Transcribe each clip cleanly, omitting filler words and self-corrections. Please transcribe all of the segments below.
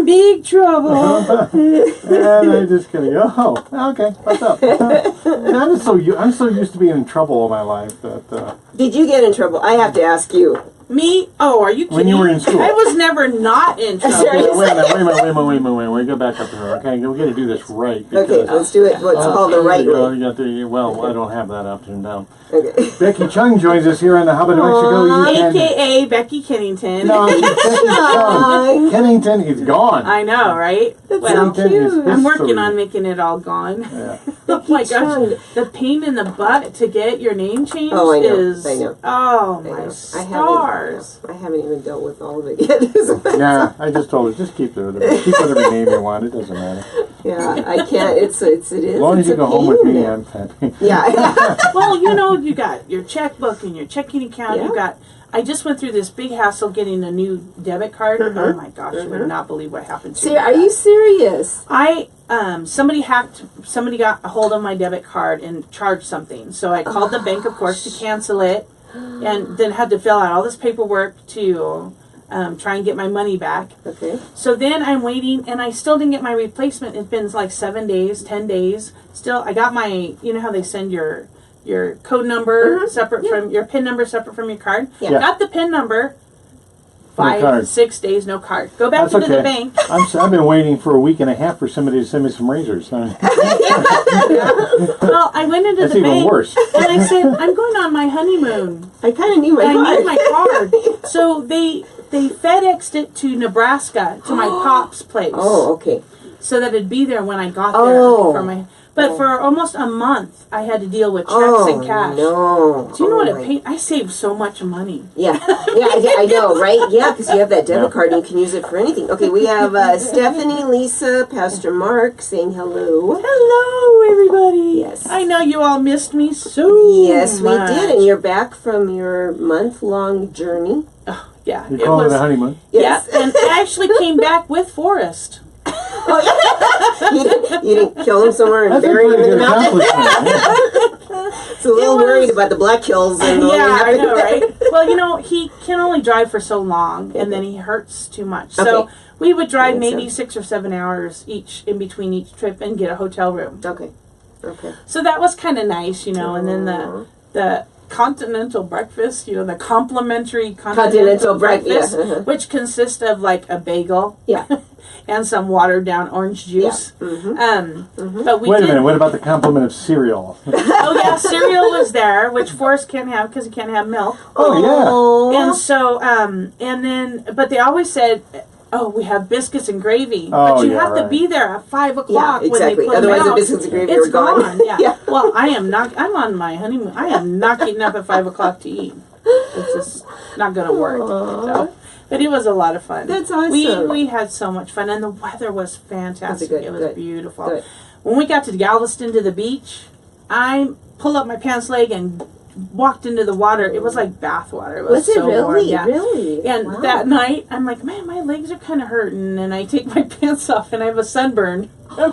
big trouble. And I just kind of go, oh, okay, what's up? And I'm so used to being in trouble all my life that. Did you get in trouble? I have to ask you. Me? Oh, are you kidding? When you were in school. I was never not in trouble. Wait a minute. Go back up here, okay? We got to do this right. Okay, let's do it. What's called the right way. Well, I don't have that up and down. Okay. Becky Chung joins us here on the Hub of New Mexico. AKA Becky Kennington. No, Becky Chung. Kennington is gone. I know, right? Well, cute. I'm working on making it all gone. Yeah. Oh my gosh, the pain in the butt to get your name changed is... I know. Oh, my stars. I haven't even dealt with all of it yet. Yeah, I just told her, just keep whatever name you want. It doesn't matter. Yeah, I can't. It is. As long as you go home with me, I'm happy. Yeah. Well, you got your checkbook and your checking account. Yeah. I just went through this big hassle getting a new debit card. Oh my gosh, you would not believe what happened to me. Are you serious? Somebody got a hold of my debit card and charged something. So I called the bank, of course, to cancel it, and then had to fill out all this paperwork to try and get my money back. Okay. So then I'm waiting, and I still didn't get my replacement. It's been like 7 days, 10 days. Still, I got my, you know how they send your code number separate from your PIN number separate from your card. Yeah. Got the PIN number. 5, 6 days, no card. Go back to the bank. I've been waiting for a week and a half for somebody to send me some razors. Well, I went into That's the bank even worse. and I said, I'm going on my honeymoon. I kind of need my card. I need my card. So they FedExed it to Nebraska to my pop's place. Oh, okay. So that it'd be there when I got there for my. But for almost a month, I had to deal with checks and cash. No. Do you know what it paid? I saved so much money. Yeah, I know, right? Yeah, because you have that debit card and you can use it for anything. Okay, we have Stephanie, Lisa, Pastor Mark saying hello. Hello, everybody. Yes. I know you all missed me so Yes, much. we did, and you're back from your month-long journey. Oh, yeah. You call it a honeymoon? Yes. Yeah, and I actually came back with Forrest. You didn't kill him somewhere and bury him in the mountain? So a little worried about the Black Hills. And I know, right? Well, he can only drive for so long, and then he hurts too much. So we would drive maybe 6 or 7 hours in between each trip and get a hotel room. Okay. So that was kind of nice, and then the continental breakfast, the complimentary continental breakfast, which consists of like a bagel, and some watered down orange juice. Yeah. But wait a minute, what about the compliment of cereal? Oh yeah, cereal was there, which Forrest can't have because he can't have milk. Oh yeah. And so, but they always said, oh, we have biscuits and gravy, but you have to be there at 5 o'clock when they put Otherwise, them out. the biscuits and gravy It's are gone. Yeah. Well, I'm on my honeymoon. I am not getting up at 5 o'clock to eat. It's just not going to work. So, but it was a lot of fun. That's awesome. We had so much fun, and the weather was fantastic. It was beautiful. Good. When we got to Galveston to the beach, I pulled up my pants leg and walked into the water. It was like bath water. It was so really? warm. Yeah. Really? And that night, I'm like, man, my legs are kind of hurting. And I take my pants off, and I have a sunburn. On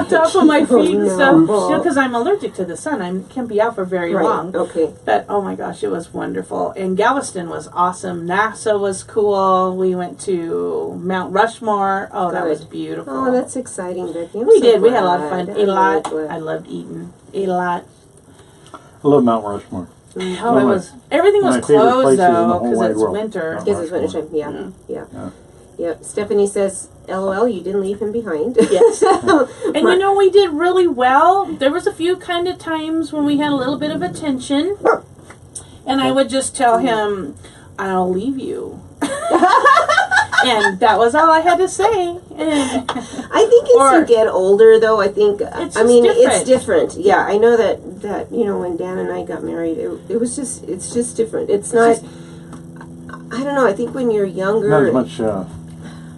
top of my feet and stuff. Because I'm allergic to the sun. I can't be out for very long. Okay. But, oh my gosh, it was wonderful. And Galveston was awesome. NASA was cool. We went to Mount Rushmore. Oh, that was beautiful. Oh, that's exciting, Becky. We did. We had a lot of fun. Ate a lot. I loved eating. Ate a lot. I love Mount Rushmore. Oh, everything was closed though because it's winter. Because it's winter time. Yeah. Stephanie says, "LOL, you didn't leave him behind." Yes. And we did really well. There was a few kind of times when we had a little bit of a tension, and I would just tell him, "I'll leave you." And that was all I had to say. And I think as you get older, though, it's different. Yeah, I know that when Dan and I got married, it's just different. It's not. I don't know. I think when you're younger, not as much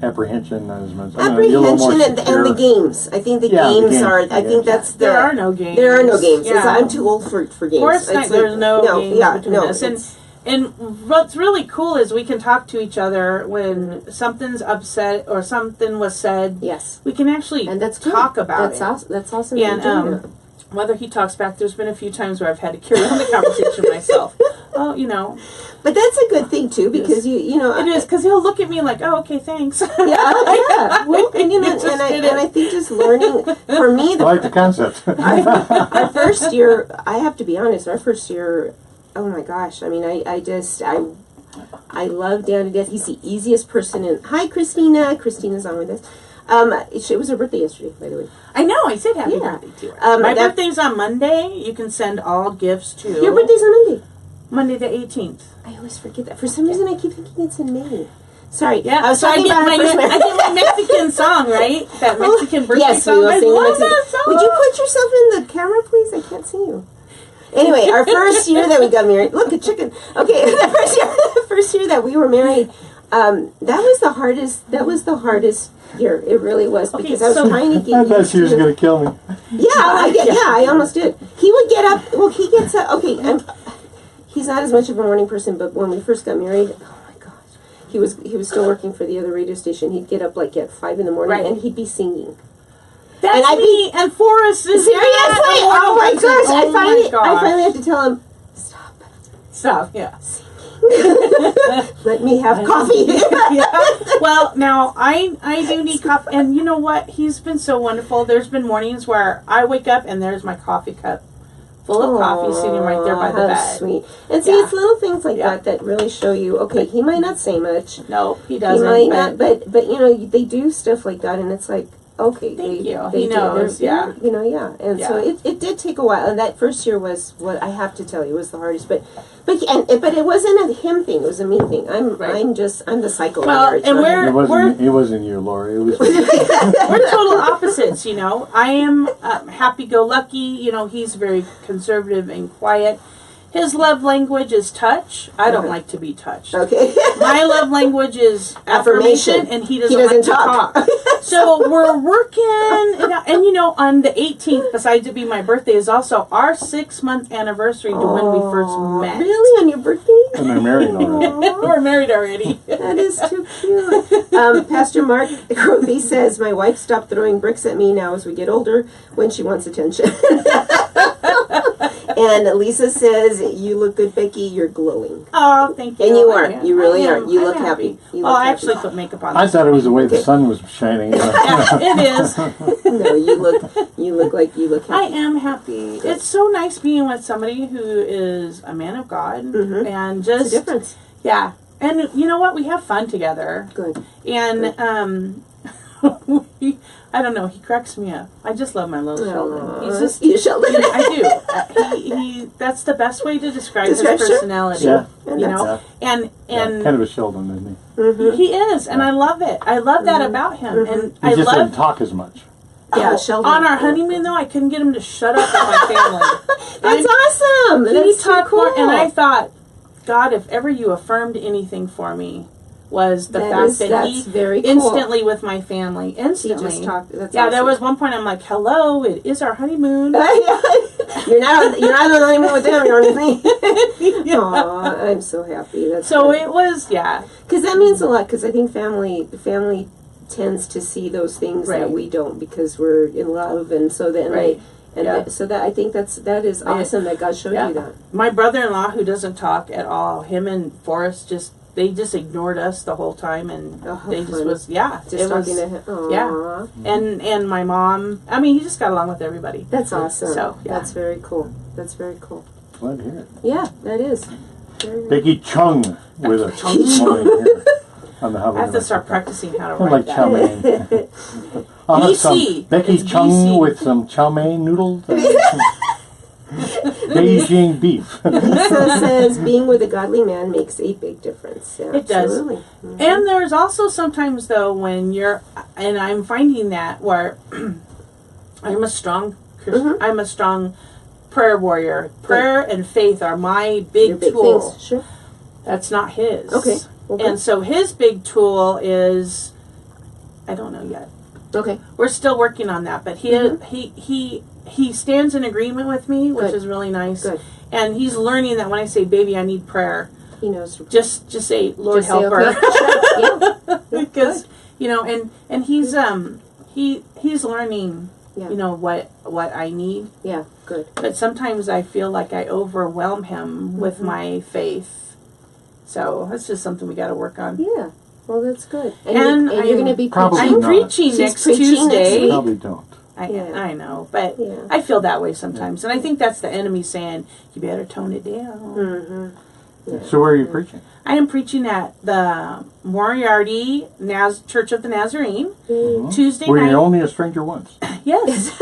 apprehension, not as much apprehension, and the games. I think the games are. I think that's there are no games. There are no games. Yeah. I'm too old for games. Forrest and I, there's no games between us. And what's really cool is we can talk to each other when something's upset or something was said. Yes. We can actually talk about it. That's awesome. And whether he talks back, there's been a few times where I've had to carry on the conversation myself. Oh, you know. But that's a good thing too, because you know it is, because he'll look at me like, oh, okay, thanks. Yeah. Well, and you know, and I think just learning for me, I like the concept. Our first year, I have to be honest. Our first year, oh my gosh! I mean, I love Dan to death. He's the easiest person in. Hi, Christina. Christina's on with us. It was her birthday yesterday, by the way. I know. I said happy birthday to her. My birthday's on Monday. You can send all gifts to. Your birthday's on Monday. Monday the 18th. I always forget that. For some reason, I keep thinking it's in May. Sorry. Yeah. I was talking about I get my Mexican song, right? That Mexican birthday yes, song. We will I sing love that song. Would you put yourself in the camera, please? I can't see you. Anyway, our first year that we got married. Look, a chicken. Okay, the first year that we were married. That was the hardest. That was the hardest year. It really was, because I was trying to get. I thought she was going to kill me. Yeah, I almost did. He would get up. Well, he gets up. Okay, he's not as much of a morning person, but when we first got married, oh my gosh, he was still working for the other radio station. He'd get up like at 5 in the morning, and he'd be singing. That's me, and Forrest is seriously. Oh my gosh! I finally had to tell him, stop. Yeah. Let me have coffee. Yeah. Well, now I do need coffee, and you know what? He's been so wonderful. There's been mornings where I wake up and there's my coffee cup full of coffee sitting right there by the bed. Sweet. And see, it's little things like that really show you. Okay, he might not say much. No, he doesn't. He might not, but you know, they do stuff like that, and it's like. Okay, thank you. He knows, you know, and so it did take a while. And that first year was what I have to tell you was the hardest. But it wasn't a him thing; it was a me thing. I'm the psycho. Well, and it wasn't you, Lori. It was we're total opposites. You know, I am happy-go-lucky. You know, he's very conservative and quiet. His love language is touch. I don't like to be touched. Okay. My love language is affirmation, and he doesn't like to talk. So we're working it out. And you know, on the 18th, besides it being my birthday, is also our 6-month anniversary to when we first met. Really? On your birthday? And they're married already. We're married already. That is too cute. Pastor Mark Groby says, my wife stopped throwing bricks at me now as we get older when she wants attention. And Lisa says, you look good, Becky. You're glowing. Oh, thank you. And you are. You really are. You look happy. I actually put makeup on. I thought it was the way the sun was shining. Yeah, it is. No, you look like you look happy. I am happy. Good. It's so nice being with somebody who is a man of God, and just it's a difference. Yeah, and you know what? We have fun together. Good. And I don't know. He cracks me up. I just love my little Sheldon. He's just Sheldon. I do. He that's the best way to describe his personality. Yeah. You know, and kind of a Sheldon, isn't he? Mm-hmm. He is, and I love it. I love that about him, and he just doesn't talk as much. Yeah, Sheldon. On our honeymoon, though, I couldn't get him to shut up with my family. That's awesome. He talked more, and I thought, God, if ever you affirmed anything for me, was the fact that he very cool. instantly with my family, instantly. He just talked. That's awesome. There was one point I'm like, hello, it is our honeymoon. You're not on the honeymoon with them, you're on me. Aw, I'm so happy. That's so good. It was, because that means a lot, because I think family tends to see those things that we don't, because we're in love, and so then so that I think that is awesome that God showed you that. My brother-in-law, who doesn't talk at all, him and Forrest they just ignored us the whole time, and they just was just talking to him. Aww. And my mom. I mean, he just got along with everybody. That's awesome. So that's very cool. That's very cool. Glad to hear it. Yeah, that is. Becky Chung with a Chung here on the I have to start practicing how to write like that. chow mein. I'll have some Becky Chung with some chow mein noodles. Beijing beef. Lisa says being with a godly man makes a big difference. Yeah, it does. Mm-hmm. And there's also sometimes, though, when and I'm finding that where I'm a strong Christian, I'm a strong prayer warrior. Prayer and faith are my big tool. Things. Sure. That's not his. Okay. And so his big tool is, I don't know yet. Okay. We're still working on that, but he stands in agreement with me, which is really nice. Good. And he's learning that when I say, baby, I need prayer, he knows. Just say, Lord, help her. Sure. Yeah. Because, you know, and he's learning you know, what I need. Yeah, good. But sometimes I feel like I overwhelm him with my faith. So that's just something we got to work on. Yeah. Well, that's good. And you're going to be preaching? I'm preaching next Tuesday. Probably don't. I know, but I feel that way sometimes. And I think that's the enemy saying, you better tone it down. Mm-hmm. Yeah. So where are you preaching? I am preaching at the Moriarty Church of the Nazarene Tuesday night. Were you only a stranger once? Yes.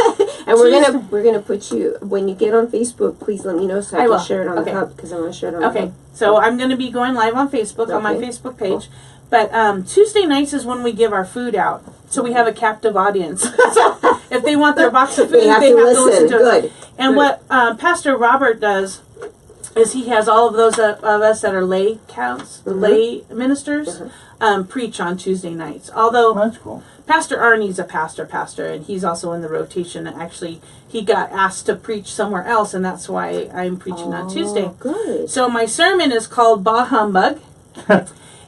And we're gonna put you, when you get on Facebook, please let me know so I can share it on the hub, because I want to share it on the hub. Okay, so I'm going to be going live on Facebook, on my Facebook page. But Tuesday nights is when we give our food out. So we have a captive audience. So if they want their box of food, they have to listen to us. And what Pastor Robert does is he has all of those of us that are lay lay ministers, preach on Tuesday nights. Although that's cool. Pastor Arnie's a pastor, and he's also in the rotation. Actually, he got asked to preach somewhere else, and that's why I'm preaching on Tuesday. Good. So my sermon is called Bah Humbug.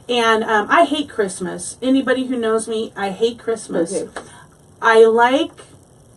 And I hate Christmas. Anybody who knows me, I hate Christmas. Okay. I like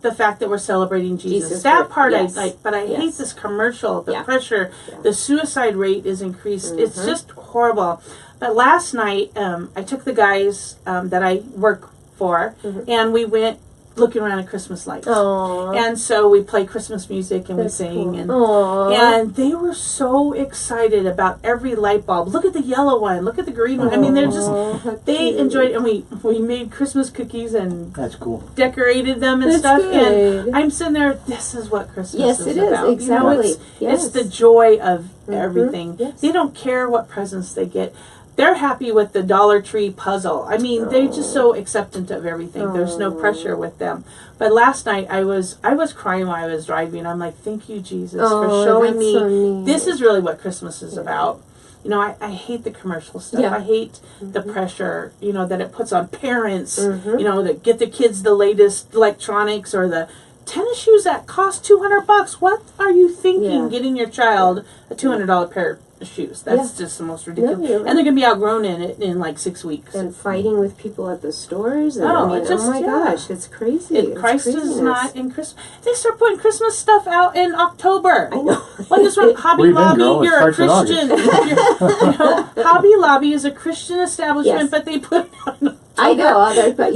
the fact that we're celebrating Jesus. That part I like, but I hate this commercial, the pressure, the suicide rate is increased. It's just horrible. But last night, I took the guys that I work for, and we went looking around at Christmas lights. Aww. And so we play Christmas music and we sing. Cool. And they were so excited about every light bulb. Look at the yellow one. Look at the green one. I mean, they're just, they enjoyed it. And we made Christmas cookies and that's cool. Decorated them and stuff. Good. And I'm sitting there, this is what Christmas is about. Exactly. You know, it's the joy of everything. Yes. They don't care what presents they get. They're happy with the Dollar Tree puzzle. I mean, they're just so acceptant of everything. There's no pressure with them. But last night I was crying while I was driving. I'm like, thank you, Jesus, for showing me this is really what Christmas is about. You know, I hate the commercial stuff. I hate the pressure, you know, that it puts on parents, you know, to get the kids the latest electronics or the tennis shoes that cost $200. What are you thinking getting your child a $200 pair of shoes? That's just the most ridiculous. No, and they're going to be outgrown in like 6 weeks. And fighting with people at the stores. And oh my gosh, it's crazy. Christ is not in Christmas. They start putting Christmas stuff out in October. I know. What is wrong? Hobby Lobby, you're a Christian. You know, Hobby Lobby is a Christian establishment, but they put it out. I know, but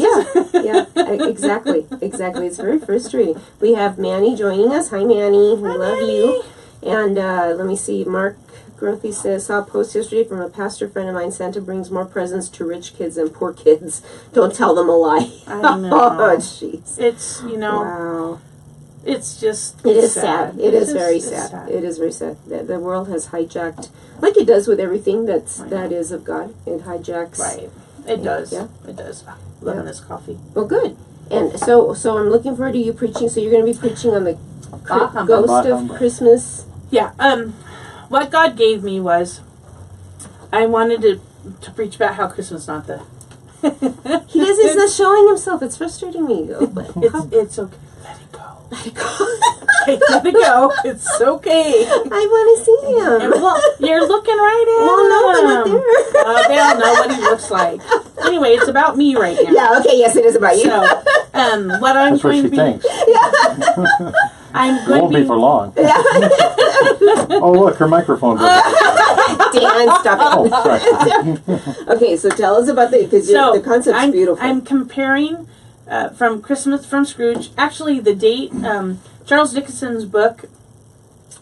exactly. It's very frustrating. We have Manny joining us. Hi, Manny. We love you. And let me see, Mark Grothy says, saw a post yesterday from a pastor friend of mine, Santa brings more presents to rich kids than poor kids. Don't tell them a lie. I know. Oh, jeez. It's, you know. Wow. It's just It is sad. It is very sad. It is very sad. The world has hijacked, like it does with everything that is of God. It hijacks. Right. It does. Yeah. It does. Loving this coffee. Well, good. And so I'm looking forward to you preaching. So you're going to be preaching on the ghost of Christmas. Yeah. What God gave me was, I wanted to preach about how Christmas is not the. He's not showing himself. It's frustrating me. It's okay. Let it go. Let it go. Okay, let it go. It's okay. I want to see him. Well, you're looking right at him. Well, no, I'm not there. They all know what he looks like. Anyway, it's about me right now. Yeah, okay, yes, it is about you. So, what I'm That's going what she to be... thinks. I'm going won't be for long. Oh, look, her microphone. Dan, stop it. Oh, sorry. Okay, so tell us about because the concept's beautiful. I'm comparing from Christmas from Scrooge. Actually, the date, Charles Dickens's book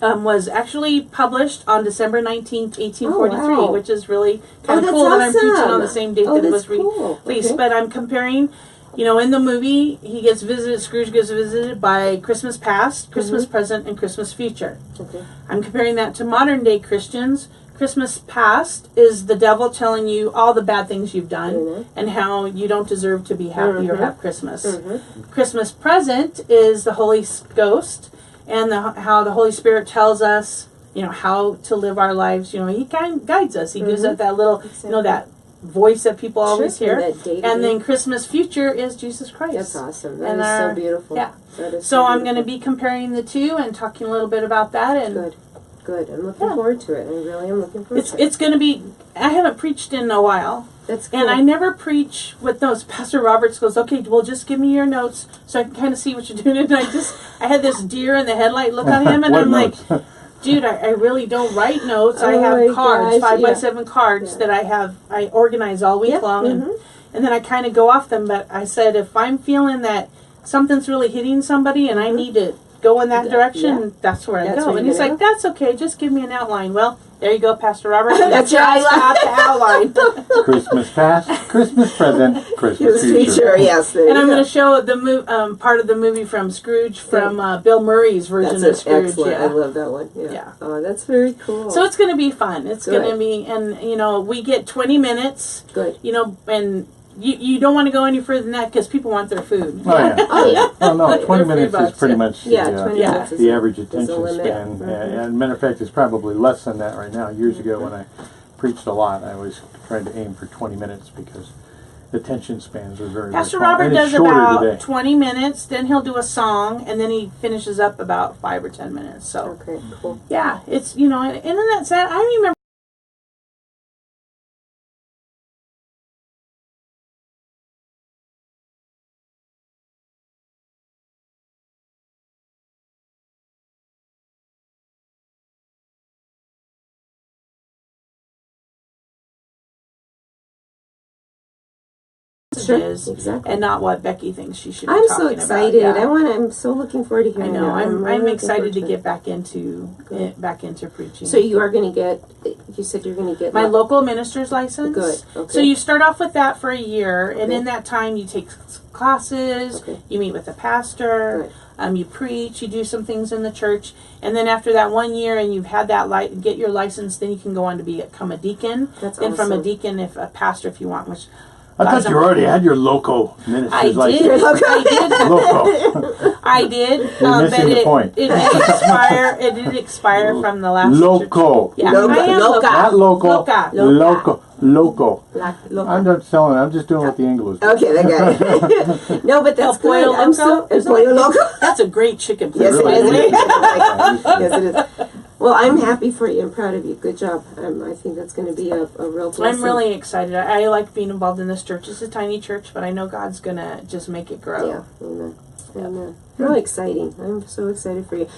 was actually published on December 19th, 1843, which is really kind of cool that I'm preaching on the same date that it was released. Okay. But I'm comparing, you know, in the movie, Scrooge gets visited by Christmas past, Christmas present, and Christmas future. Okay. I'm comparing that to modern day Christians. Christmas past is the devil telling you all the bad things you've done and how you don't deserve to be happy or have Christmas. Christmas present is the Holy Ghost and how the Holy Spirit tells us, you know, how to live our lives. You know, he kind of guides us. He gives us that little, you know, that voice that people always hear. And then Christmas future is Jesus Christ. That's awesome. That is so beautiful. Yeah. So I'm going to be comparing the two and talking a little bit about that. And Good. I'm looking forward to it. I really am looking forward to it. It's going to be, I haven't preached in a while. That's cool. And I never preach with those. Pastor Roberts goes, okay, well, just give me your notes so I can kind of see what you're doing. And I had this deer in the headlight look on him, and I'm notes? like, dude, I really don't write notes. I have cards, 5x7 cards that I organize all week long, and then I kind of go off them. But I said, if I'm feeling that something's really hitting somebody and I need to go in that direction, that's where I go. And he's like, that's okay, just give me an outline. Well, there you go, Pastor Robert. That's your outline. Christmas past, Christmas present, Christmas future. Yes. And I'm going to show the part of the movie from Scrooge from Bill Murray's version of Scrooge. Excellent. Yeah. I love that one. Yeah. Oh, that's very cool. So it's going to be fun. It's going to be, and we get 20 minutes. Good. And you don't want to go any further than that because people want their food. Oh, yeah. Oh, no, 20 minutes is pretty much the average attention span. And matter of fact, it's probably less than that right now. Years ago when I preached a lot, I was trying to aim for 20 minutes because attention spans are very, Pastor very small. Robert does about 20 minutes, then he'll do a song, and then he finishes up about 5 or 10 minutes. So, okay, cool. Yeah, it's, and then that's that. I remember exactly. and not what Becky thinks she should be I'm talking so excited. about. Yeah. I'm so looking forward to hearing. I know. That. I'm excited to get back into preaching. So you are going to get. You said you're going to get my local minister's license. Good. Okay. So you start off with that for a year, and in that time you take classes. Okay. You meet with the pastor. Right. You preach. You do some things in the church, and then after that 1 year, and you've had that get your license, then you can go on to become a deacon. That's and awesome. from a deacon, if a pastor, if you want, which. I thought you already had your local minister's license. I did. Loco. I did. You're missing the point. It did expire. It did expire from the last. Loco. Church. Yeah, I am local. Not local. Loca. Loco. Loco. Loca. I'm not selling it. I'm just doing what the Anglos do. Okay, that guy. No, but that's Pollo good. Loco. Pollo Loco. That's a great chicken place. Yes, Really? it is. Yes, it is. Well, I'm happy for you. I'm proud of you. Good job. I think that's going to be a real blessing. I'm really excited. I like being involved in this church. It's a tiny church, but I know God's going to just make it grow. Yeah, amen. Amen. Really exciting. I'm so excited for you.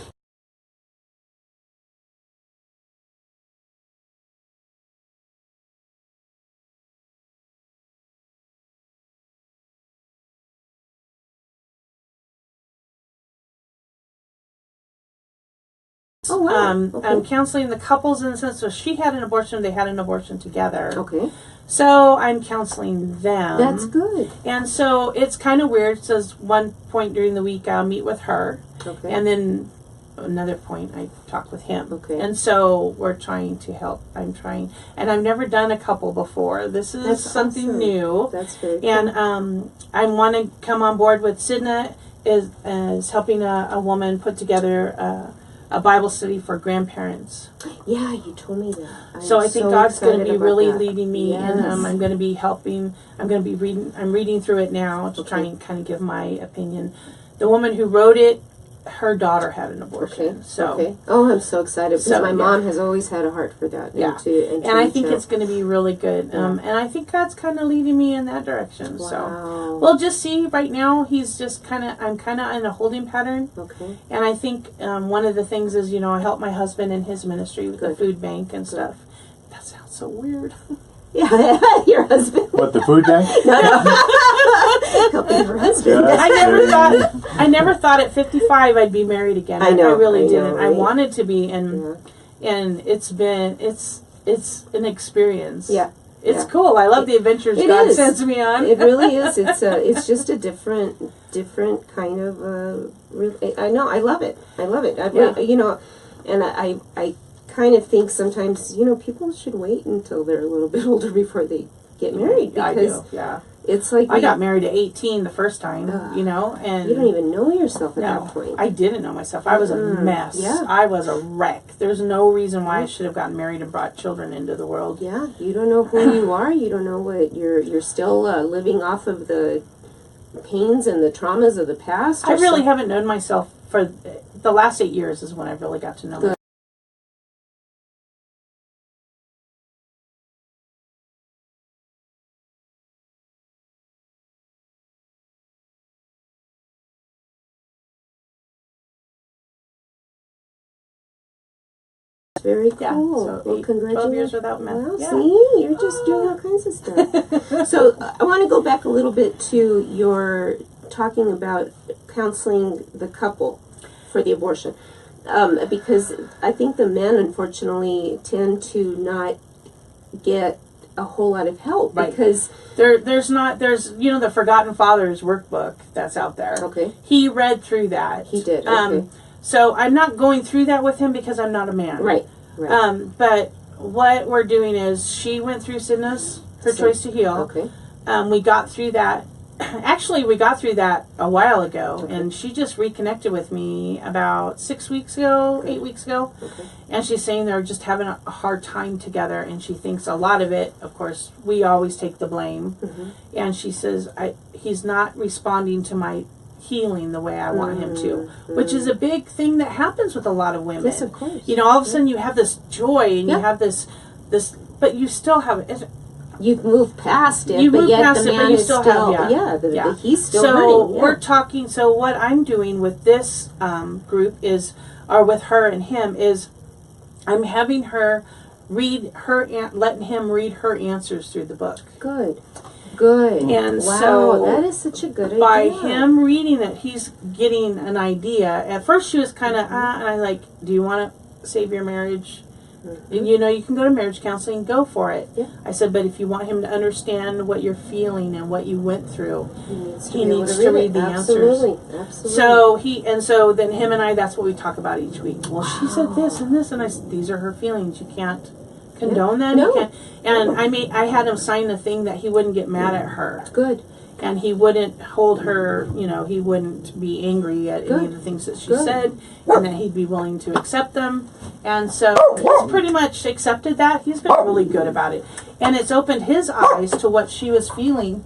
Oh, wow. Okay. I'm counseling the couples in the sense, so she had an abortion, they had an abortion together. Okay. So I'm counseling them. That's good. And so it's kind of weird. So one point during the week I'll meet with her. Okay. And then another point I talk with him. Okay. And so we're trying to help. I'm trying. And I've never done a couple before. This is something awesome. New. That's very cool. And I want to come on board with Sidna is helping a woman put together a Bible study for grandparents. Yeah, you told me that. So I think God's going to be really that. leading me, Yes. and I'm going to be helping. I'm going to be reading. I'm reading through it now to try and kind of give my opinion. The woman who wrote it, her daughter had an abortion. Okay. So. Okay. Oh, I'm so excited because my mom yeah. has always had a heart for that. Yeah. And I think it's going to be really good. Yeah. And I think God's kind of leading me in that direction. Wow. So we'll just see. Right now, he's just I'm kind of in a holding pattern. Okay. And I think one of the things is, I help my husband in his ministry with the food bank and stuff. That sounds so weird. Yeah, your husband. What, the food bank? No. Helping her husband. Yeah. I never thought at 55 I'd be married again. I know. I really Know, didn't. right? I wanted to be, and it's an experience. Yeah. It's cool. I love the adventures God sends me on. It really is. It's just a different kind of. I know. I love it. I love it. And I kind of think sometimes people should wait until they're a little bit older before they get married because I do. Yeah. It's like I got married at 18 the first time, and you don't even know yourself at that point. I didn't know myself. I was a mess. Yeah. I was a wreck. There's no reason why I should have gotten married and brought children into the world. Yeah, you don't know who you are. You don't know what you're still living off of the pains and the traumas of the past. I really haven't known myself for the last 8 years is when I really got to know myself. Very cool. Yeah, so well, congratulations. 12 years without meth. Well, see, you're just doing all kinds of stuff. So I want to go back a little bit to your talking about counseling the couple for the abortion. Because I think the men, unfortunately, tend to not get a whole lot of help. Right. Because there's the Forgotten Fathers workbook that's out there. Okay. He read through that. He did. Okay. So I'm not going through that with him because I'm not a man. Right. But what we're doing is she went through Sidna's Her Choice to Heal. Okay. We got through that. Actually, we got through that a while ago, and she just reconnected with me about 8 weeks ago. Okay. And she's saying they're just having a hard time together, and she thinks a lot of it, of course, we always take the blame. Mm-hmm. And she says, he's not responding to my healing the way I want him to, which is a big thing that happens with a lot of women. Yes, of course. All of a sudden you have this joy, and you have this, but you still have it. You've moved past it, but yet the man is still, he's still hurting. We're talking, so what I'm doing with this group or with her and him is, I'm having her letting him read her answers through the book. Good. And wow, so that is such a good idea. By him reading it, he's getting an idea. At first she was kind of, and I'm like, do you want to save your marriage? Mm-hmm. You can go to marriage counseling, go for it. Yeah. I said, but if you want him to understand what you're feeling and what you went through, he needs to read the answers. Absolutely. So then him and I, that's what we talk about each week. Well, she said this and this, and I said, these are her feelings. You can't condone them. No. You can't. And I had him sign a thing that he wouldn't get mad at her. Good. And he wouldn't hold her, he wouldn't be angry at any of the things that she said, and that he'd be willing to accept them. And so he's pretty much accepted that. He's been really good about it. And it's opened his eyes to what she was feeling.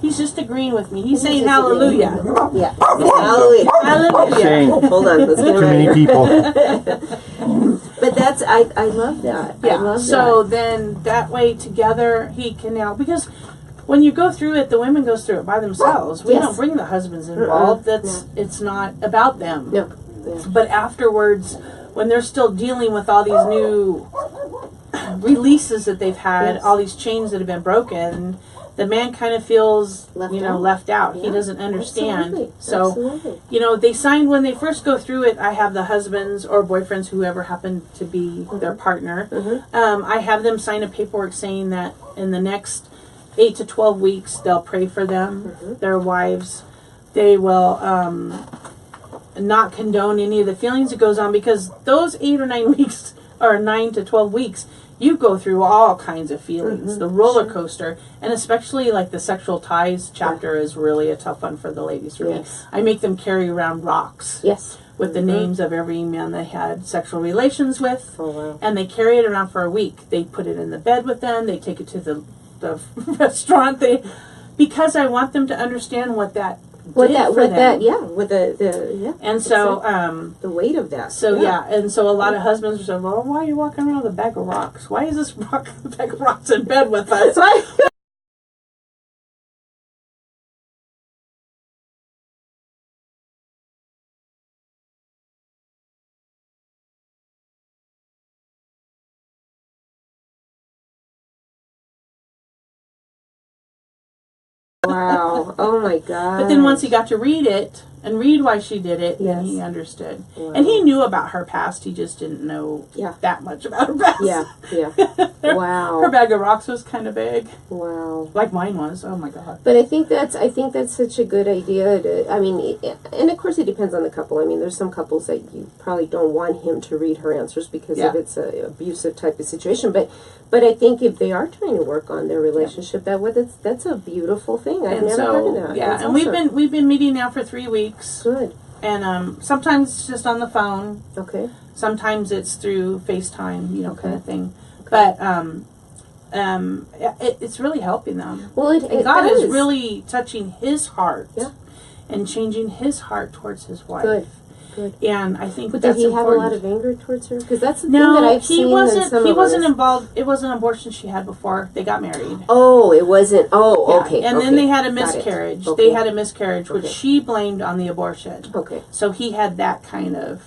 He's just agreeing with me. He's saying hallelujah. Yeah. Hallelujah. Hallelujah. Hold on, let's get too many people. But that's, I love that. Yeah. I love so that. then that way together he can now, because when you go through it, the women goes through it by themselves. We don't bring the husbands involved. It's not about them. No. Yeah. But afterwards, when they're still dealing with all these new releases that they've had, all these chains that have been broken, the man kind of feels left out. Yeah. He doesn't understand. Absolutely. So, Absolutely. they sign when they first go through it. I have the husbands or boyfriends, whoever happened to be their partner. Mm-hmm. I have them sign a paperwork saying that in the next 8 to 12 weeks, they'll pray for them, their wives. They will not condone any of the feelings that goes on, because those 8 or 9 weeks, or 9 to 12 weeks, you go through all kinds of feelings, the roller coaster, and especially like the sexual ties chapter is really a tough one for the ladies for me. I make them carry around rocks. Yes. With the names of every man they had sexual relations with, and they carry it around for a week. They put it in the bed with them. They take it to the restaurant, because I want them to understand what that and so the weight of that. So and so a lot of husbands say, well, why are you walking around with a bag of rocks? Why is this bag of rocks in bed with us? Wow. Oh my God. But then once he got to read it and read why she did it, then he understood. Wow. And he knew about her past, he just didn't know that much about her past. Wow. Her bag of rocks was kind of big. Wow. Like mine was. Oh my God. But I think that's such a good idea and of course it depends on the couple. I mean, there's some couples that you probably don't want him to read her answers because if it's an abusive type of situation. But I think if they are trying to work on their relationship that's a beautiful thing. I've never heard of that. Yeah, that's and awesome. we've been meeting now for 3 weeks. Good. And sometimes it's just on the phone. Okay. Sometimes it's through FaceTime, kind of thing. But it's really helping them. Well, God is really touching his heart and changing his heart towards his wife. Good. And I think but that's did he important. have a lot of anger towards her? Because that's the thing that I've seen. He wasn't involved. It was an abortion she had before they got married. Oh, it wasn't. Oh, okay. And then they had a miscarriage. They had a miscarriage, which she blamed on the abortion. Okay. So he had that kind of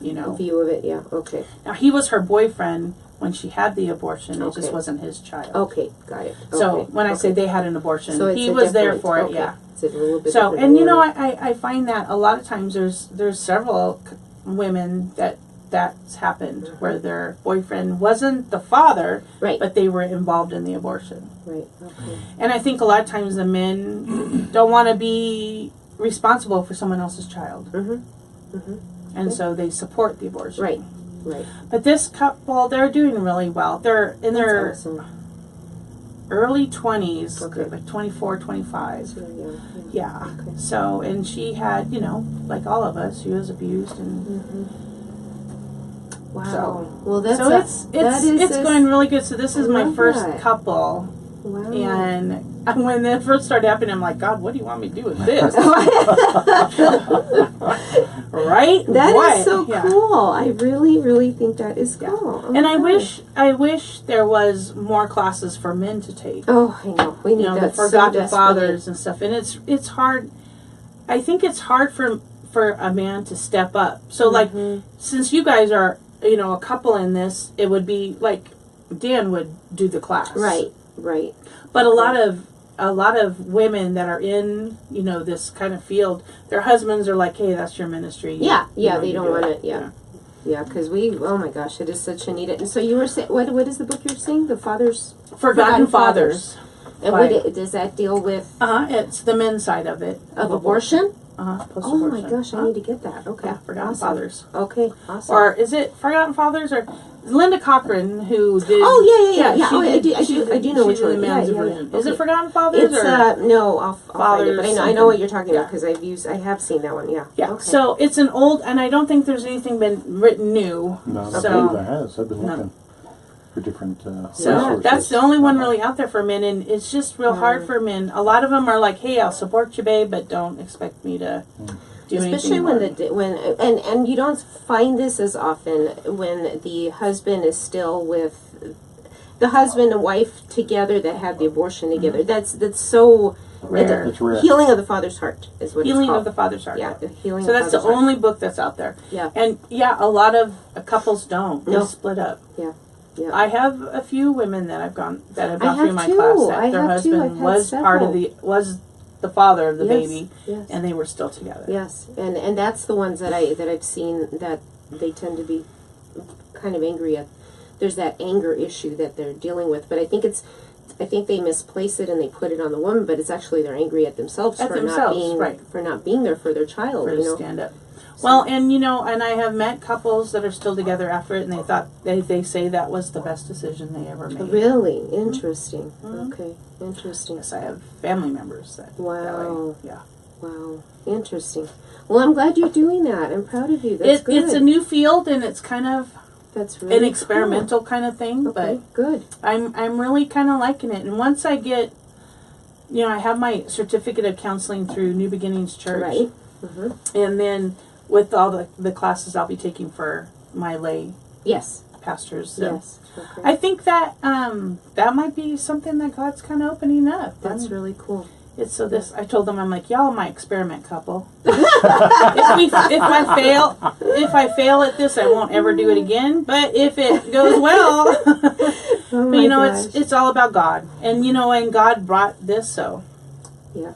view of it. Yeah. Okay. Now he was her boyfriend when she had the abortion. It just wasn't his child. Okay, got it. So when I say they had an abortion, he was there for it. Yeah. It's a little bit so, and I find that a lot of times there's several women that's happened where their boyfriend wasn't the father, right, but they were involved in the abortion. Right. Okay. And I think a lot of times the men don't want to be responsible for someone else's child. Mm-hmm. Mm-hmm. And so they support the abortion. Right. Right. But this couple, they're doing really well. They're in their early 20s, like 24, 25. So, yeah. Okay. So, and she had, like all of us, she was abused and... Mm-hmm. Wow. So, well, that's it's going really good. So this is my first couple. Wow. And when that first started happening, I'm like, God, what do you want me to do with this? Right? That is so cool. I really, really think that is cool. Yeah. And I wish there was more classes for men to take. Oh, I know. We need that the forgotten fathers and stuff. And it's hard. I think it's hard for a man to step up. So like, since you guys are a couple in this, it would be like Dan would do the class. Right. Right. But a lot of women that are in, this kind of field, their husbands are like, hey, that's your ministry. Yeah. They don't want it. Yeah. Yeah, because oh my gosh, it is such a need. And so you were saying, what is the book you're saying? The Father's... Forgotten Fathers. And what does that deal with? It's the men's side of it. Of abortion? Post-abortion. Oh my gosh, I need to get that. Okay. Yeah, Forgotten Fathers. Okay, awesome. Or is it Forgotten Fathers or Linda Cochran who did? Oh yeah. Oh, I do know which one. Yeah. Okay. Is it Forgotten Fathers? It's or I'll find it, but I know what you're talking about because I have seen that one. Yeah. Yeah. Okay. So it's an old, and I don't think there's anything been written new. No, I believe there has. I've been looking for different so that's the only one really out there for men, and it's just real hard for men. A lot of them are like, hey, I'll support you, babe, but don't expect me to do especially anything when you don't find this as often when the husband is still with the husband and wife together that had the abortion together. That's so rare. It's rare. Healing of the Father's Heart is what Healing it's called. of the Father's Heart. Yeah, the Healing so of the that's the Father's only book that's out there. Yeah. And a lot of couples don't. They split up. Yeah. Yeah. I have a few women that have gone through my class that their husband was was the father of the baby, and they were still together. Yes, and that's the ones that I've seen that they tend to be kind of angry at. There's that anger issue that they're dealing with, but I think they misplace it and they put it on the woman, but it's actually they're angry at themselves for not being there for their child. Stand up. Well, and and I have met couples that are still together after it, and they thought they say that was the best decision they ever made. Really interesting. Okay, interesting. Yes, I have family members that. Wow. Yeah. Wow, interesting. Well, I'm glad you're doing that. I'm proud of you. That's good. It's a new field, and it's kind of that's really an experimental kind of thing. Okay, but good. I'm really kind of liking it, and once I get, I have my certificate of counseling through New Beginnings Church, right? And then with all the classes I'll be taking for my lay pastors. So yes. Okay. I think that that might be something that God's kind of opening up. That's really cool. It's so this. I told them, I'm like, y'all are my experiment couple. if I fail at this, I won't ever do it again. But if it goes well, but it's all about God, and and God brought this. So yeah.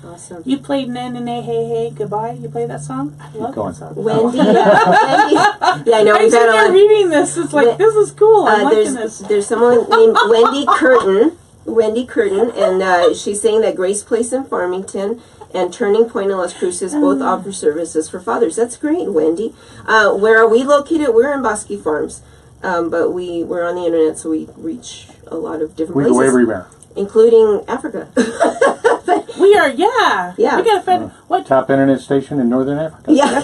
Awesome. You played Na Na Na Hey Hey Goodbye. You played that song? I love that song. Wendy. Wendy. Yeah, I know. I'm sitting there reading this. It's like, this is cool. I'm liking this. There's someone named Wendy Curtin. Wendy Curtin, and she's saying that Grace Place in Farmington and Turning Point in Las Cruces both offer services for fathers. That's great, Wendy. Where are we located? We're in Bosque Farms, but we're on the internet, so we reach a lot of different places. We go everywhere. Including Africa. We are, yeah. We got a friend. What top internet station in Northern Africa? Yeah.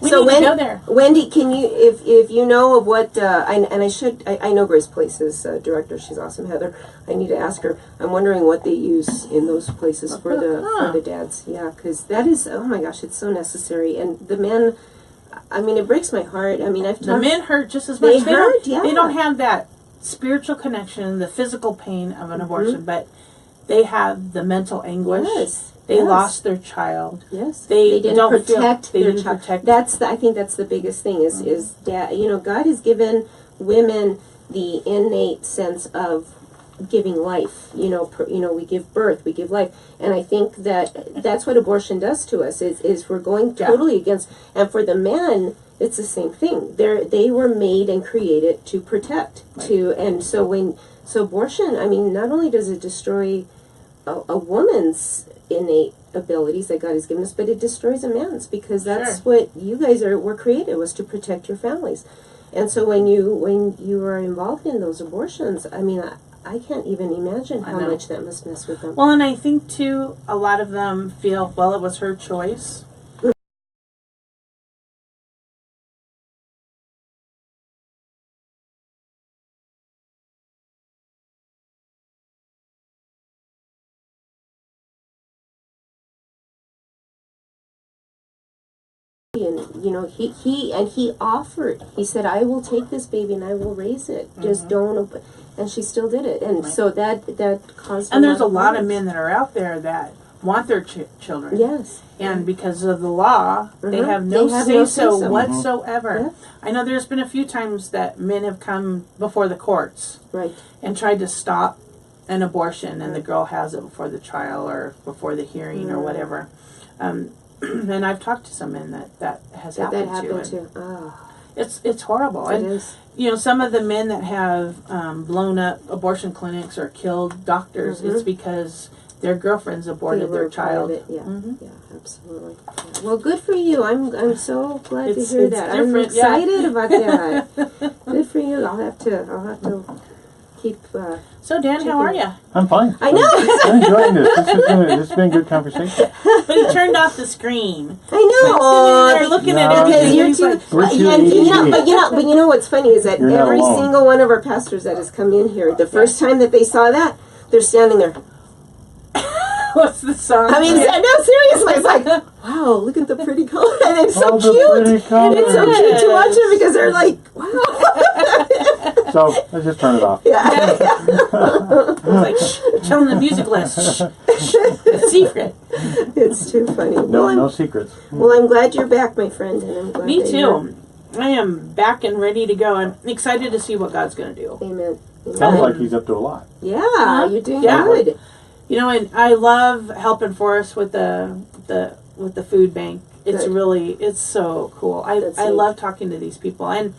We need to go there. Wendy, can you, if you know of what, I know Grace Place's director. She's awesome, Heather. I need to ask her. I'm wondering what they use in those places for the dads. Yeah, because that is, oh my gosh, it's so necessary. And the men, I mean, it breaks my heart. I mean, the men hurt just as much. They hurt, yeah. They don't have that spiritual connection, the physical pain of an abortion, but they have the mental anguish. Yes. They lost their child. Yes. They didn't protect their child. Protect. I think that's the biggest thing is dad, God has given women the innate sense of giving life. We give birth, we give life. And I think that's what abortion does to us is we're going totally against, and for the men, it's the same thing. They were made and created to protect, so abortion, I mean, not only does it destroy a woman's innate abilities that God has given us, but it destroys a man's, because that's what you guys were created, was to protect your families. And so when you are involved in those abortions, I mean, I can't even imagine how much that must mess with them. Well, and I think too, a lot of them feel, well, it was her choice. And he offered. He said, "I will take this baby and I will raise it. Just don't." And she still did it, and so that caused. And there's a lot of men that are out there that want their children. Yes. And because of the law, they have no say-so whatsoever. Yeah. I know there's been a few times that men have come before the courts, and tried to stop an abortion, and the girl has it before the trial or before the hearing or whatever. And I've talked to some men that has happened to. Oh. It's horrible. It is. Some of the men that have blown up abortion clinics or killed doctors, it's because their girlfriends aborted their child. Yeah, absolutely. Yeah. Well, good for you. I'm so glad to hear that. I'm excited about that. Good for you. I'll have to keep. So Dan, how are you? I'm fine. I know. I'm enjoying this. This has been a good conversation. But he turned off the screen. I know. They're looking at everything. But you know what's funny is that every single one of our pastors that has come in here, the first time that they saw that, they're standing there. What's the song? I mean, no, seriously, it's like, wow, look at the pretty color, and it's so cute. It's so cute to watch it because they're like, wow. So let's just turn it off. It's like, shh, telling the music list. It's secret. It's too funny. No secrets. Well, I'm glad you're back, my friend, and I'm glad. Me too. I am back and ready to go. I'm excited to see what God's going to do. Amen. Sounds like He's up to a lot. Yeah, you're doing good. And I love helping Forrest with the food bank. It's so cool. I love talking to these people, and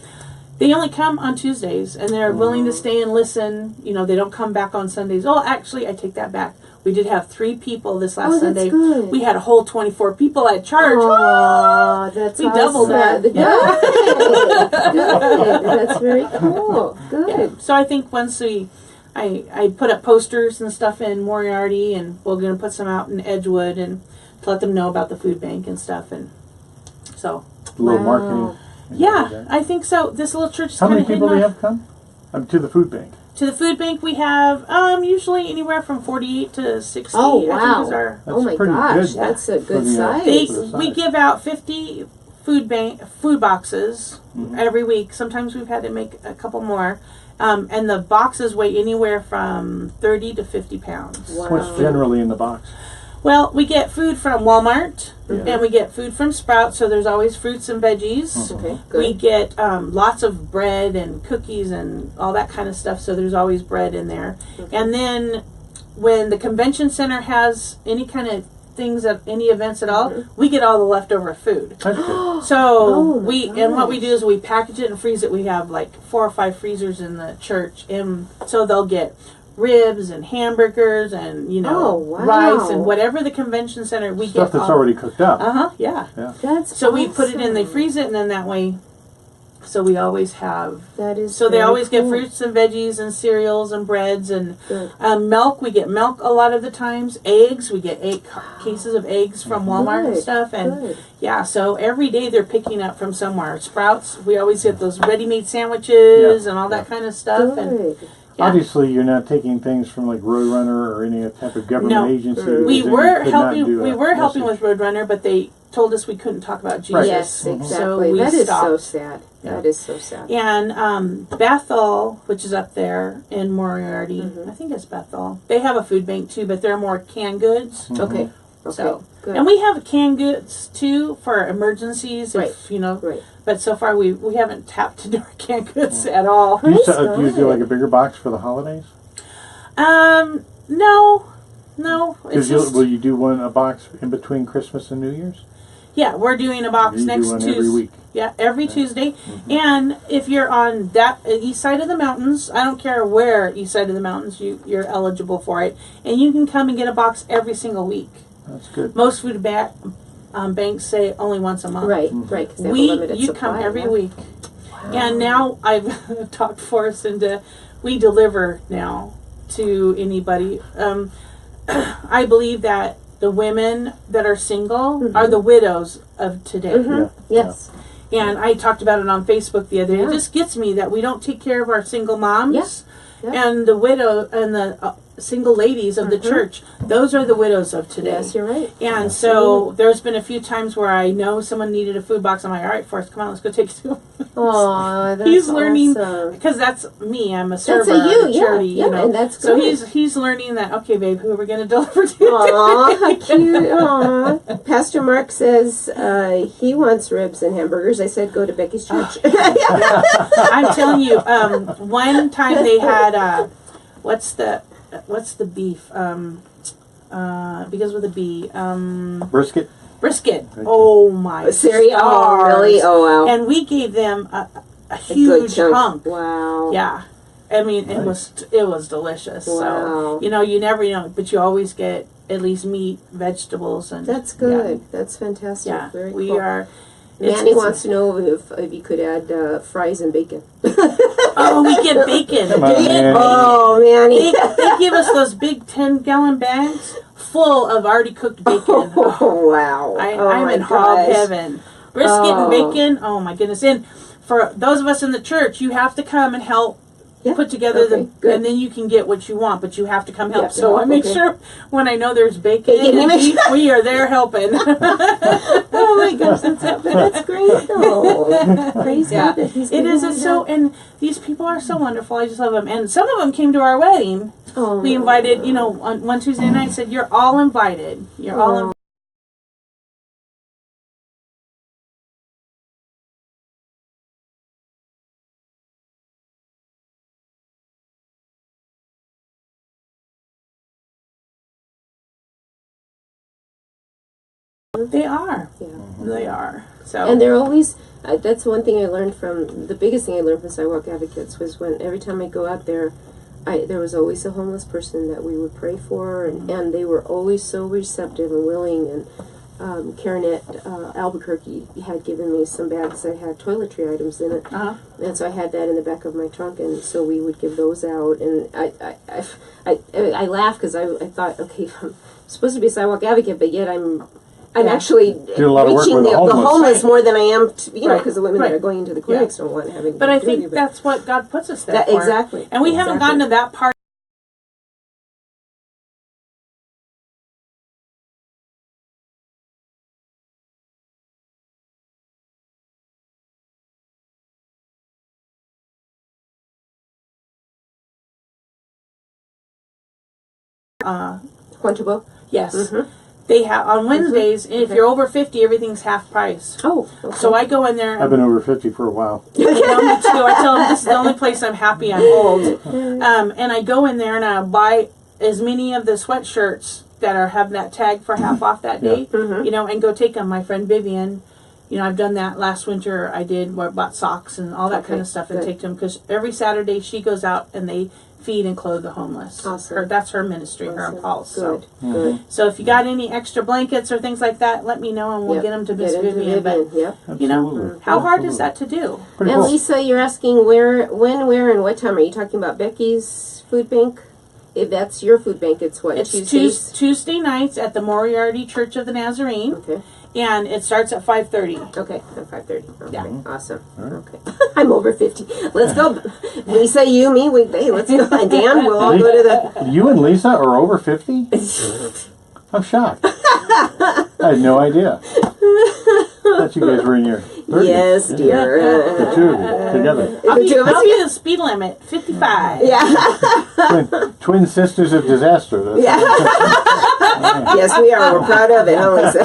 they only come on Tuesdays, and they're willing to stay and listen. They don't come back on Sundays. Oh, actually, I take that back. We did have 3 people this last Sunday. Good. We had a whole 24 people at church. Oh, that's we doubled that. Yeah. Good. That's very cool. Good. Yeah. So I think once I put up posters and stuff in Moriarty, and we're going to put some out in Edgewood and to let them know about the food bank and stuff. And so a little marketing. Yeah, I think so. This little church is How many people do you have come to the food bank? To the food bank, we have usually anywhere from 48 to 60. Oh, wow. That's oh, my gosh. That's a good size. We give out 50 food boxes every week. Sometimes we've had to make a couple more. And the boxes weigh anywhere from 30 to 50 pounds. Wow. What's generally in the box? Well, we get food from Walmart, and we get food from Sprouts, so there's always fruits and veggies. Okay, good. We get lots of bread and cookies and all that kind of stuff, so there's always bread in there. Okay. And then when the convention center has any kind of things, any events at all, we get all the leftover food. So what we do is we package it and freeze it. We have like 4 or 5 freezers in the church, and so they'll get ribs and hamburgers and rice and whatever the convention center we stuff get that's already cooked up. Yeah. That's so awesome. We put it in, they freeze it, and then that way. So we always have. That is. So they always get fruits and veggies and cereals and breads and milk. We get milk a lot of the times. Eggs. We get 8 cases of eggs from Walmart and stuff. And so every day they're picking up from somewhere. Sprouts. We always get those ready-made sandwiches and all that kind of stuff. Good. And obviously, you're not taking things from like Roadrunner or any type of government agency. We were helping. We were helping with Roadrunner, but they told us we couldn't talk about Jesus. Right. Yes, exactly. So we that is stopped. so sad. Yeah. That is so sad. And Bethel, which is up there in Moriarty, I think it's Bethel. They have a food bank too, but they're more canned goods. Okay. So, good. and we have canned goods too for emergencies, if you know. Right. But so far we haven't tapped into our canned goods at all. Do you do like a bigger box for the holidays? No. Will you do a box in between Christmas and New Year's? Yeah, we're doing a box You next do one Tuesday. every week. Yeah, every Tuesday. And if you're on that east side of the mountains, I don't care where east side of the mountains, you're eligible for it. And you can come and get a box every single week. That's good. Most food banks say only once a month. Right. Because they have a limited You supply, come every week. And now I've talked Forrest into, we deliver now to anybody. I believe that the women that are single are the widows of today. Yeah. Yes. And I talked about it on Facebook the other day. It just gets me that we don't take care of our single moms and the widow and the single ladies of the church. Those are the widows of today. Yes, you're right. And so there's been a few times where I know someone needed a food box. I'm like, all right, Forrest, come on, let's go take it to him. Oh, that's He's learning awesome. because that's me. I'm a server That's at a charity, you know. and that's so good. he's learning that. Okay, babe, who are we going to deliver to? Aw, how cute. Aw. Pastor Mark says he wants ribs and hamburgers. I said go to Becky's church. I'm telling you, one time they had what's the beef? Because with a B. Brisket. Brisket. Oh my. Cereal. Oh, stars. really? Oh wow. And we gave them a huge hunk. Wow. Yeah. I mean, it was delicious. Wow. So you never but you always get at least meat, vegetables, and That's good. That's fantastic. Yeah, Very we cool. are. Manny wants to know if you could add fries and bacon. Oh, we get bacon. Come on, Manny. Oh, Manny. They give us those big 10-gallon bags full of already cooked bacon. Oh, wow. I'm in hog heaven. Brisket and bacon. Oh my goodness! And for those of us in the church, you have to come and help put together and then you can get what you want, but you have to come help. So I make sure when I know there's bacon, we are there helping. Oh my gosh, that's great though. Praise God. It is. It's so, and these people are so wonderful. I just love them. And some of them came to our wedding. Oh, we invited, on one Tuesday night, said, you're all invited. You're all invited. They are. Yeah. They are. So. And they're always, that's one thing I learned from, the biggest thing I learned from Sidewalk Advocates was when every time I go out there, there was always a homeless person that we would pray for, and they were always so receptive and willing. And Karen at Albuquerque had given me some bags that had toiletry items in it, and so I had that in the back of my trunk, and so we would give those out. And I laughed because I thought, okay, I'm supposed to be a Sidewalk Advocate, but yet I'm actually reaching the homeless more than I am, because the women that are going into the clinics don't want having. But I think that's what God puts us there for. Exactly. And we haven't gotten to that part. Quantibo? Yes. Mm-hmm. They have on Wednesdays. If you're over 50, everything's half price. Oh, okay. So I go in there. I've been over 50 for a while. Me too. I tell them this is the only place I'm happy I'm old. And I go in there and I buy as many of the sweatshirts that have that tag for half off that day. And go take them. My friend Vivian, I've done that last winter. I bought socks and all that kind of stuff and take them because every Saturday she goes out and they feed and clothe the homeless. Awesome. That's her ministry, her and Paul's. Good. So if you got any extra blankets or things like that, let me know and we'll get them to Miss Vivian. But how hard is that to do? Pretty cool. Lisa, you're asking where, and what time? Are you talking about Becky's food bank? If that's your food bank, it's what? It's Tuesdays? Tuesday nights at the Moriarty Church of the Nazarene. Okay. And it starts at 5:30. Okay, at 5:30. Okay, yeah. Awesome. Right. Okay. I'm over 50. Let's go. Lisa, you, me, hey, let's go. And Dan, we'll all go to the... You and Lisa are over 50? I'm shocked. I had no idea. thought you guys were in your 30s. Yes, dear. The two of you together. I'll be the speed limit, 55. Yeah. Twin sisters of disaster. That's Yes, we are. We're proud of it, huh, Lisa?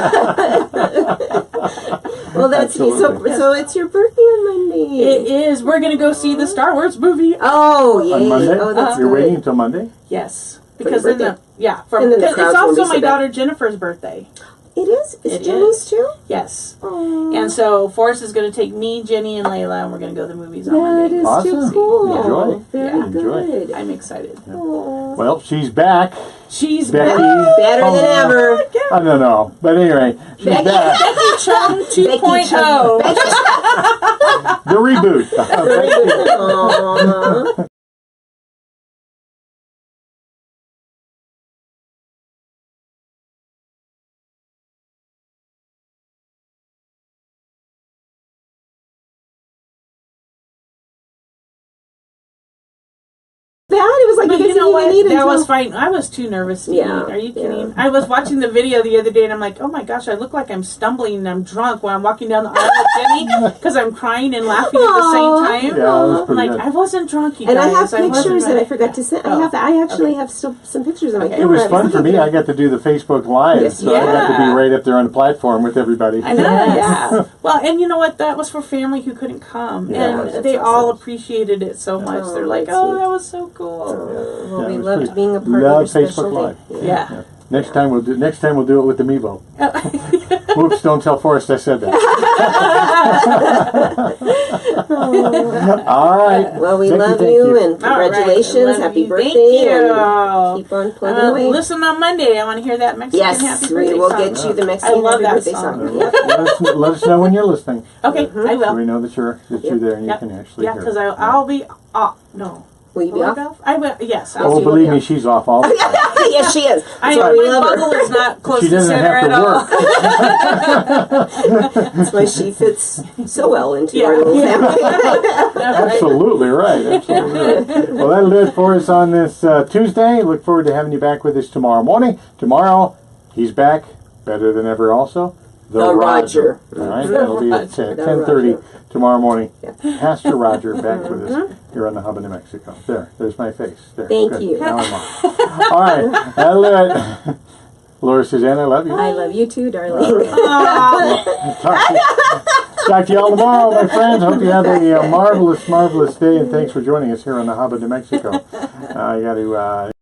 Well, that's so it's your birthday on Monday. It is. We're going to go see the Star Wars movie. Oh, yay. On Monday? Oh, that's You're good. waiting until Monday? Yes. Because then it's also my daughter Jennifer's birthday. It is? Is Jenny's too? Yes. Aww. And so Forrest is going to take me, Jenny, and Layla, and we're going to go to the movies on Monday. That is Awesome. too cool. Enjoy. Very good. Enjoy. I'm excited. Yeah. Well, she's back. She's Becky. Better than ever. I don't know. But anyway, she's back. Becky Chung 2.0. The reboot. Aww. It was like but you know what? That was fine. I was too nervous to eat. Are you kidding? Yeah. I was watching the video the other day, and I'm like, oh my gosh, I look like I'm stumbling and I'm drunk when I'm walking down the aisle with Jenny because I'm crying and laughing at the same time. Yeah, I'm like, I wasn't drunk, you and guys. I have pictures that I forgot to send. I actually have still some pictures of my camera. It was fun for me. I got to do the Facebook Live, so I got to be right up there on the platform with everybody. I know, yeah. Well, and you know what? That was for family who couldn't come, and they all appreciated it so much. They're like, oh, that was so cool. Well, we loved being a part of your special Facebook day. Live. Yeah. Next time we'll do it with the Mevo. Oops! Don't tell Forrest I said that. All right. Well, we love you and congratulations! Right. Happy birthday! Thank you. And keep on plugging away. Listen on Monday. I want to hear that Mexican happy birthday we will song. get you the Mexican I love happy that birthday song. song. Let us know when you're listening. Okay, I will. So we know that you're there and you can actually hear. Yeah, because I'll be off. No. Will you be off? I will. Yes. Oh, believe me, she's off all the time. Yes, she is. I know my bubble is not close She to doesn't center have at all. to work. That's why she fits so well into our little family. Absolutely right. Absolutely right. Well, that'll do it for us on this Tuesday. Look forward to having you back with us tomorrow morning. Tomorrow, he's back, better than ever also. The Roger. All right, that'll be at 10:30 tomorrow morning. Yeah. Pastor Roger back with us here on the Hub of New Mexico. There's my face. There. Thank you. Now I'm on. All right, that'll do it. Laura Suzanne, I love you. I love you too, darling. Talk to you all tomorrow, my friends. Hope you have a marvelous, marvelous day, and thanks for joining us here on the Hub of New Mexico. I got to